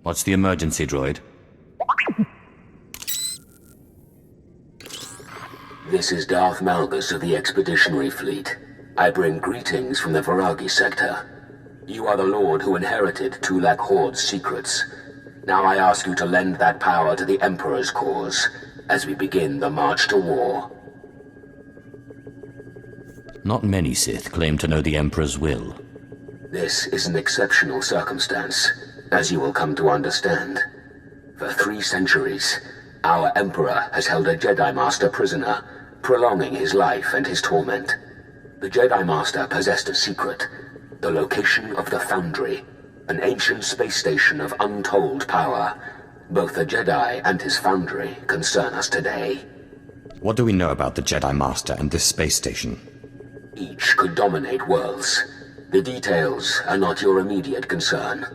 What's the emergency, droid? This is Darth Malgus of the Expeditionary Fleet. I bring greetings from the Viragi sector. You are the Lord who inherited Tulak Horde's secrets. Now I ask you to lend that power to the Emperor's cause, as we begin the march to war. Not many Sith claim to know the Emperor's will. This is an exceptional circumstance, as you will come to understand. For 3 centuries, our Emperor has held a Jedi Master prisoner, prolonging his life and his torment. The Jedi Master possessed a secret, the location of the Foundry, an ancient space station of untold power. Both the Jedi and his Foundry concern us today. What do we know about the Jedi Master and this space station? Each could dominate worlds. The details are not your immediate concern.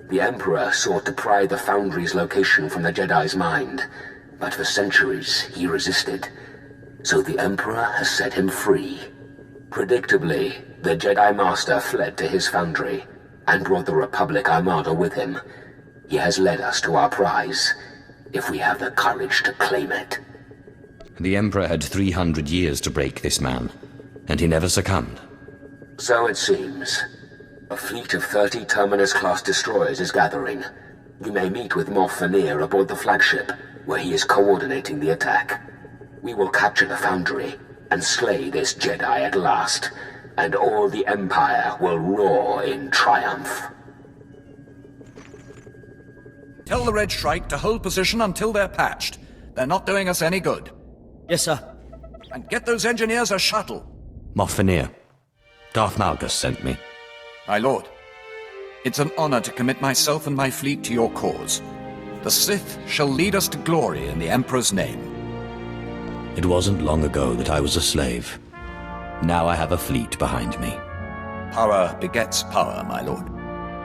The Emperor sought to pry the Foundry's location from the Jedi's mind, but for centuries he resisted. So the Emperor has set him free. Predictably, the Jedi Master fled to his Foundry, and brought the Republic Armada with him. He has led us to our prize, if we have the courage to claim it. The Emperor had 300 years to break this man, and he never succumbed. So it seems. A fleet of 30 Terminus-class destroyers is gathering. You may meet with Moff Vanir aboard the flagship, where he is coordinating the attack. We will capture the Foundry, and slay this Jedi at last, and all the Empire will roar in triumph. Tell the Red Shrike to hold position until they're patched. They're not doing us any good. Yes, sir. And get those engineers a shuttle. Moff Vanir. Darth Malgus sent me. My lord, it's an honor to commit myself and my fleet to your cause. The Sith shall lead us to glory in the Emperor's name. It wasn't long ago that I was a slave. Now I have a fleet behind me. Power begets power, my lord.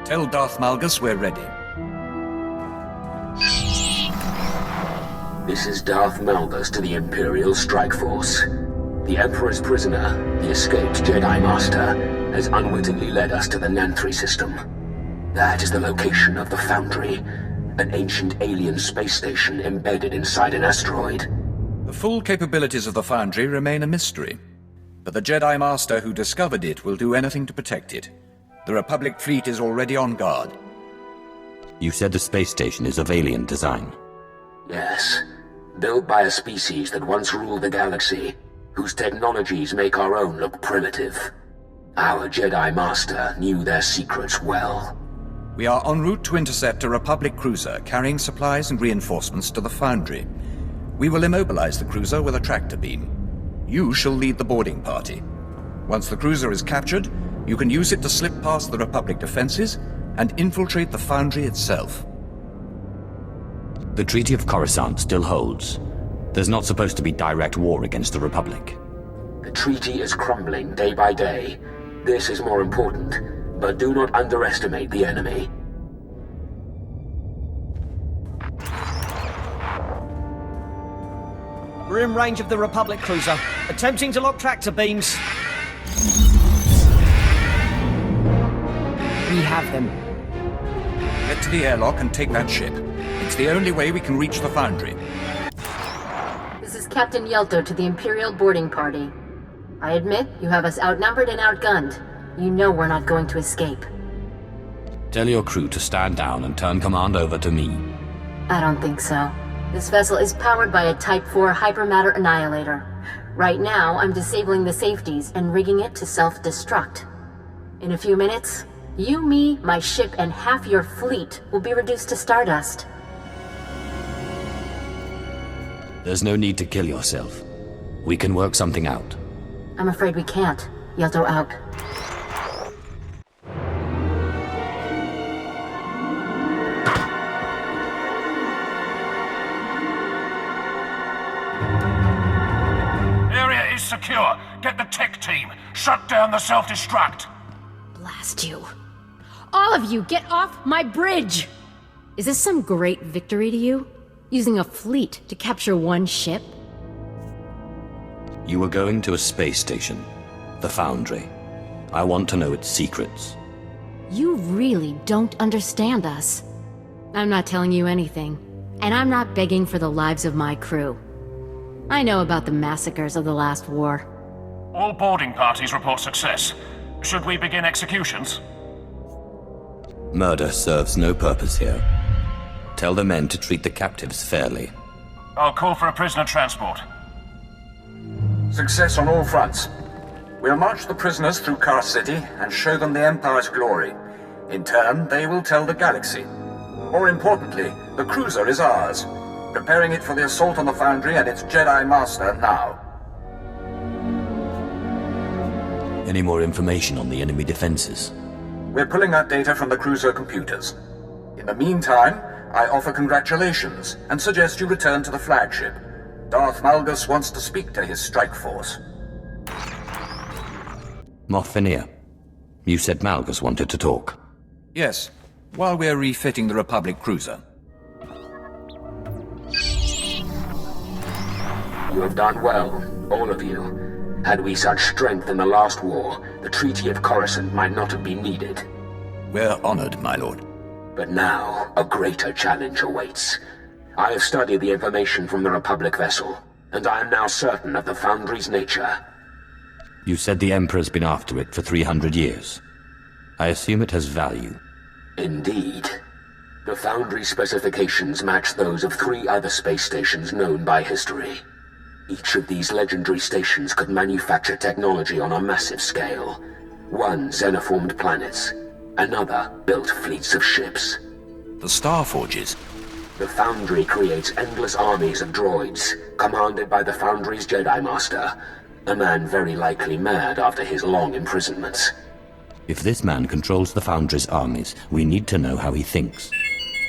Tell Darth Malgus we're ready. This is Darth Malgus to the Imperial Strike Force. The Emperor's prisoner, the escaped Jedi Master, has unwittingly led us to the Nanthri system. That is the location of the Foundry, an ancient alien space station embedded inside an asteroid. The full capabilities of the Foundry remain a mystery, but the Jedi Master who discovered it will do anything to protect it. The Republic fleet is already on guard. You said the space station is of alien design. Yes. Built by a species that once ruled the galaxy, whose technologies make our own look primitive. Our Jedi Master knew their secrets well. We are en route to intercept a Republic cruiser carrying supplies and reinforcements to the Foundry. We will immobilize the cruiser with a tractor beam. You shall lead the boarding party. Once the cruiser is captured, you can use it to slip past the Republic defenses and infiltrate the Foundry itself. The Treaty of Coruscant still holds. There's not supposed to be direct war against the Republic. The treaty is crumbling day by day. This is more important, but do not underestimate the enemy. We're in range of the Republic cruiser, attempting to lock tractor beams. We have them. Get to the airlock and take that ship. It's the only way we can reach the Foundry. This is Captain Yelto to the Imperial boarding party. I admit, you have us outnumbered and outgunned. You know we're not going to escape. Tell your crew to stand down and turn command over to me. I don't think so. This vessel is powered by a Type 4 hypermatter annihilator. Right now, I'm disabling the safeties and rigging it to self-destruct. In a few minutes, you, me, my ship, and half your fleet will be reduced to stardust. There's no need to kill yourself. We can work something out. I'm afraid we can't. Yelto out. Area is secure. Get the tech team. Shut down the self-destruct. Blast you. All of you, get off my bridge! Is this some great victory to you? Using a fleet to capture one ship? You were going to a space station, the Foundry. I want to know its secrets. You really don't understand us. I'm not telling you anything, and I'm not begging for the lives of my crew. I know about the massacres of the last war. All boarding parties report success. Should we begin executions? Murder serves no purpose here. Tell the men to treat the captives fairly. I'll call for a prisoner transport. Success on all fronts. We'll march the prisoners through Car City and show them the Empire's glory. In turn, they will tell the galaxy. More importantly, the cruiser is ours. Preparing it for the assault on the Foundry and its Jedi Master now. Any more information on the enemy defenses? We're pulling that data from the cruiser computers. In the meantime, I offer congratulations and suggest you return to the flagship. Darth Malgus wants to speak to his strike force. Moff Veneer, you said Malgus wanted to talk. Yes, while we're refitting the Republic cruiser. You have done well, all of you. Had we such strength in the last war, the Treaty of Coruscant might not have been needed. We're honored, my lord. But now, a greater challenge awaits. I have studied the information from the Republic vessel, and I am now certain of the Foundry's nature. You said the Emperor's been after it for 300 years. I assume it has value. Indeed. The Foundry specifications match those of 3 other space stations known by history. Each of these legendary stations could manufacture technology on a massive scale. One xenoformed planets, another built fleets of ships. The Star Forges. The Foundry creates endless armies of droids, commanded by the Foundry's Jedi Master, a man very likely mad after his long imprisonments. If this man controls the Foundry's armies, we need to know how he thinks.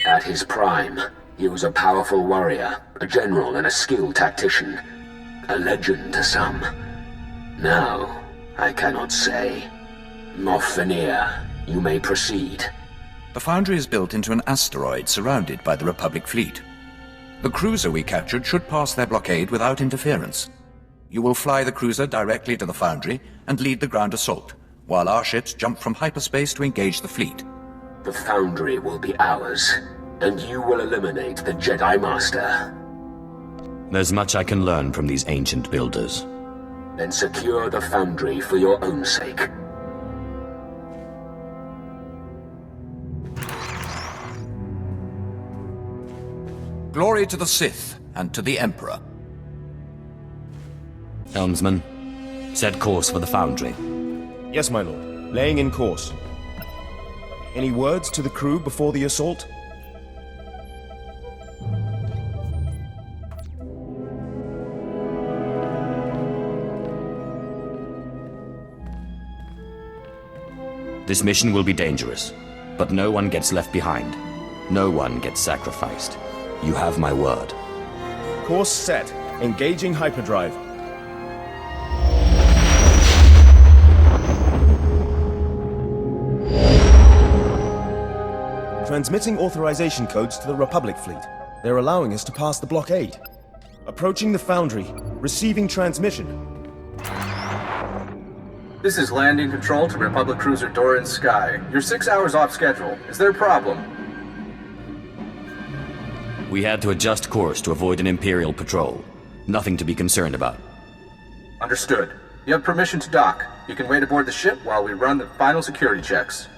At his prime, he was a powerful warrior, a general and a skilled tactician. A legend to some. Now, I cannot say. Moff Veneer, you may proceed. The Foundry is built into an asteroid surrounded by the Republic fleet. The cruiser we captured should pass their blockade without interference. You will fly the cruiser directly to the Foundry and lead the ground assault, while our ships jump from hyperspace to engage the fleet. The Foundry will be ours, and you will eliminate the Jedi Master. There's much I can learn from these ancient builders. Then secure the Foundry for your own sake. Glory to the Sith and to the Emperor. Helmsman, set course for the Foundry. Yes, my lord. Laying in course. Any words to the crew before the assault? This mission will be dangerous, but no one gets left behind. No one gets sacrificed. You have my word. Course set. Engaging hyperdrive. Transmitting authorization codes to the Republic fleet. They're allowing us to pass the blockade. Approaching the Foundry. Receiving transmission. This is landing control to Republic Cruiser Torian Sky. You're 6 hours off schedule. Is there a problem? We had to adjust course to avoid an Imperial patrol. Nothing to be concerned about. Understood. You have permission to dock. You can wait aboard the ship while we run the final security checks.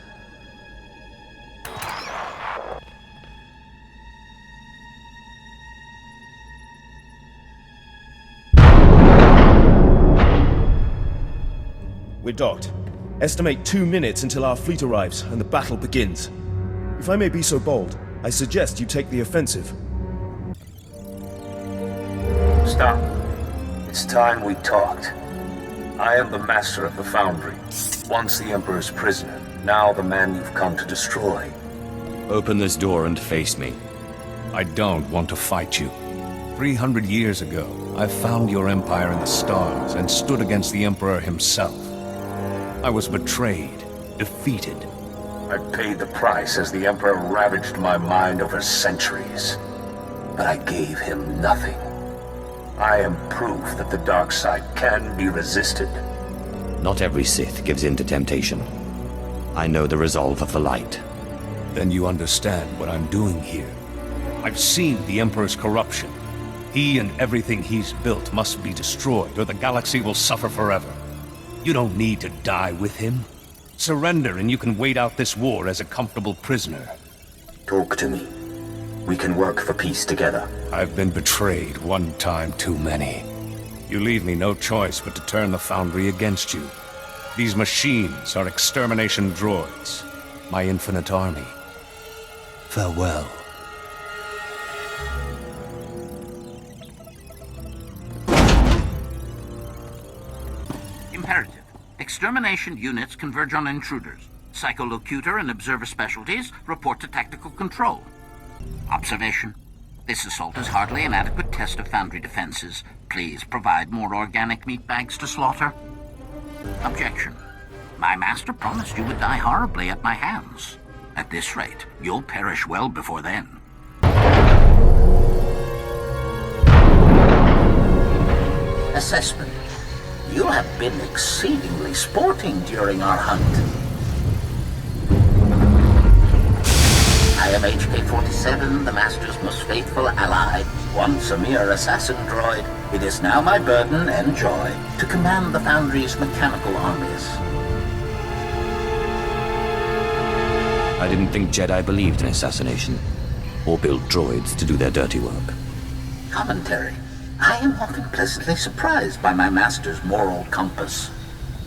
We're docked. Estimate 2 minutes until our fleet arrives and the battle begins. If I may be so bold, I suggest you take the offensive. Stop. It's time we talked. I am the master of the Foundry. Once the Emperor's prisoner, now the man you've come to destroy. Open this door and face me. I don't want to fight you. 300 years ago, I found your empire in the stars and stood against the Emperor himself. I was betrayed, defeated. I paid the price as the Emperor ravaged my mind over centuries. But I gave him nothing. I am proof that the dark side can be resisted. Not every Sith gives in to temptation. I know the resolve of the light. Then you understand what I'm doing here. I've seen the Emperor's corruption. He and everything he's built must be destroyed, or the galaxy will suffer forever. You don't need to die with him. Surrender and you can wait out this war as a comfortable prisoner. Talk to me. We can work for peace together. I've been betrayed one time too many. You leave me no choice but to turn the Foundry against you. These machines are extermination droids. My infinite army. Farewell. Imperative. Extermination units converge on intruders. Psycholocutor and observer specialties report to tactical control. Observation. This assault is hardly an adequate test of Foundry defenses. Please provide more organic meat bags to slaughter. Objection. My master promised you would die horribly at my hands. At this rate, you'll perish well before then. Assessment. You have been exceedingly sporting during our hunt. I am HK-47, the Master's most faithful ally. Once a mere assassin droid, it is now my burden and joy to command the Foundry's mechanical armies. I didn't think Jedi believed in assassination, or built droids to do their dirty work. Commentary. I am often pleasantly surprised by my master's moral compass.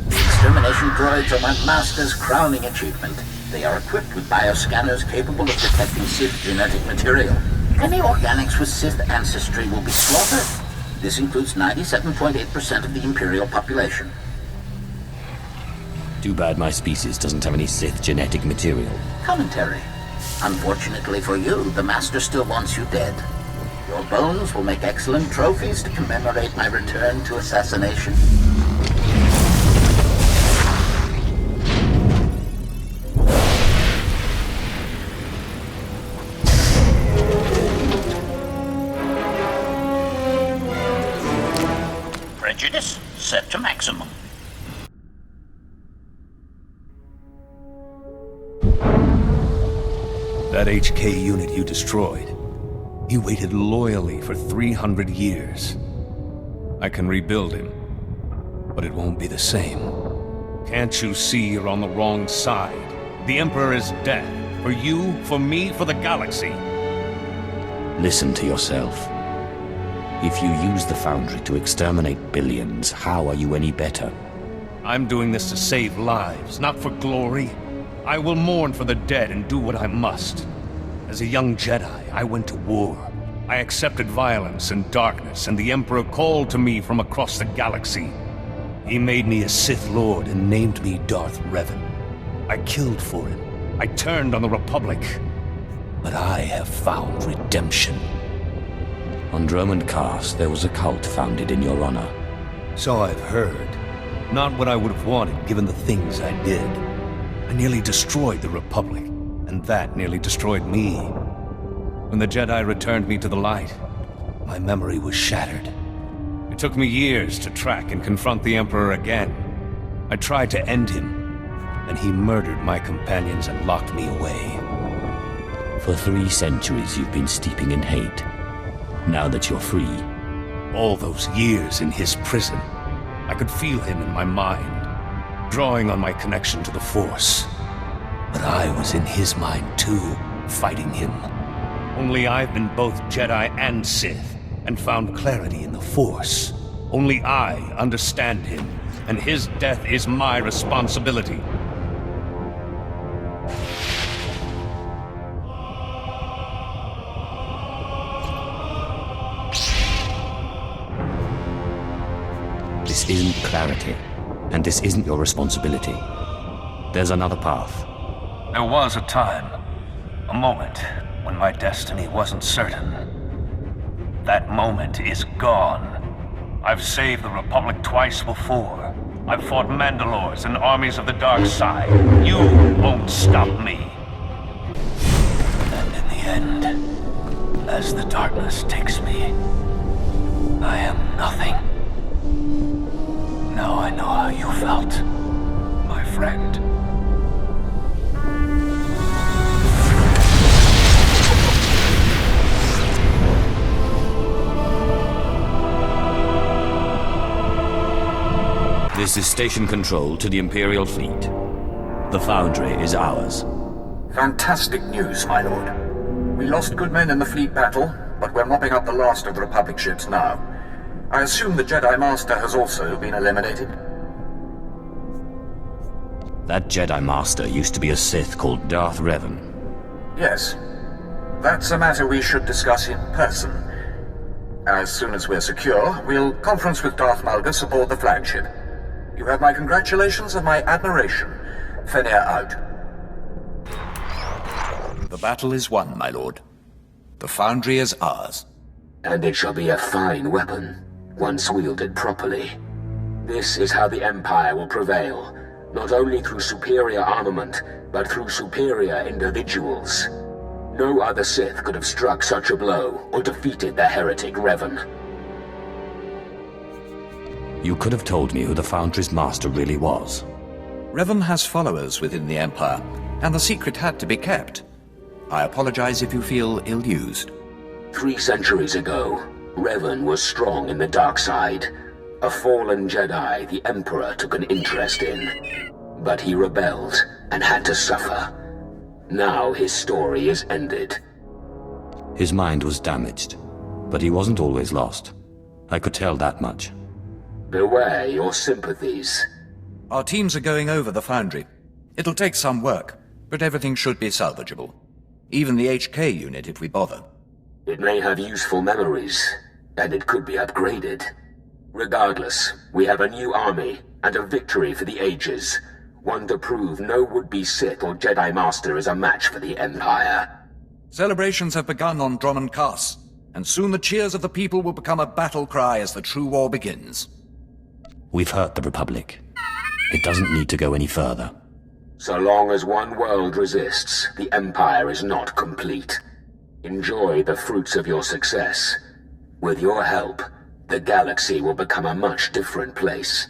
The extermination droids are my master's crowning achievement. They are equipped with bioscanners capable of detecting Sith genetic material. Any organics with Sith ancestry will be slaughtered. This includes 97.8% of the Imperial population. Too bad my species doesn't have any Sith genetic material. Commentary. Unfortunately for you, the Master still wants you dead. Your bones will make excellent trophies to commemorate my return to assassination. Prejudice set to maximum. That HK unit you destroyed, he waited loyally for 300 years. I can rebuild him, but it won't be the same. Can't you see you're on the wrong side? The Emperor is dead. For you, for me, for the galaxy. Listen to yourself. If you use the Foundry to exterminate billions, how are you any better? I'm doing this to save lives, not for glory. I will mourn for the dead and do what I must. As a young Jedi, I went to war. I accepted violence and darkness, and the Emperor called to me from across the galaxy. He made me a Sith Lord and named me Darth Revan. I killed for him. I turned on the Republic. But I have found redemption. On Dromund Kaas, there was a cult founded in your honor. So I've heard. Not what I would have wanted, given the things I did. I nearly destroyed the Republic, and that nearly destroyed me. When the Jedi returned me to the light, my memory was shattered. It took me years to track and confront the Emperor again. I tried to end him, and he murdered my companions and locked me away. For 3 centuries you've been steeping in hate. Now that you're free... All those years in his prison, I could feel him in my mind, drawing on my connection to the Force. But I was in his mind too, fighting him. Only I've been both Jedi and Sith, and found clarity in the Force. Only I understand him, and his death is my responsibility. This isn't clarity, and this isn't your responsibility. There's another path. There was a time, a moment, when my destiny wasn't certain. That moment is gone. I've saved the Republic twice before. I've fought Mandalores and armies of the dark side. You won't stop me. And in the end, as the darkness takes me, I am nothing. Now I know how you felt, my friend. This is station control to the Imperial fleet. The Foundry is ours. Fantastic news, my lord. We lost good men in the fleet battle, but we're mopping up the last of the Republic ships now. I assume the Jedi Master has also been eliminated? That Jedi Master used to be a Sith called Darth Revan. Yes. That's a matter we should discuss in person. As soon as we're secure, we'll conference with Darth Malgus aboard the flagship. You have my congratulations and my admiration. Fenir out. The battle is won, my lord. The Foundry is ours. And it shall be a fine weapon, once wielded properly. This is how the Empire will prevail, not only through superior armament, but through superior individuals. No other Sith could have struck such a blow or defeated the heretic Revan. You could have told me who the Foundry's master really was. Revan has followers within the Empire, and the secret had to be kept. I apologize if you feel ill-used. 3 centuries ago, Revan was strong in the dark side. A fallen Jedi the Emperor took an interest in. But he rebelled and had to suffer. Now his story is ended. His mind was damaged, but he wasn't always lost. I could tell that much. Beware your sympathies. Our teams are going over the Foundry. It'll take some work, but everything should be salvageable. Even the HK unit if we bother. It may have useful memories, and it could be upgraded. Regardless, we have a new army, and a victory for the ages. One to prove no would-be Sith or Jedi Master is a match for the Empire. Celebrations have begun on Drummond Cass, and soon the cheers of the people will become a battle cry as the true war begins. We've hurt the Republic. It doesn't need to go any further. So long as one world resists, the Empire is not complete. Enjoy the fruits of your success. With your help, the galaxy will become a much different place.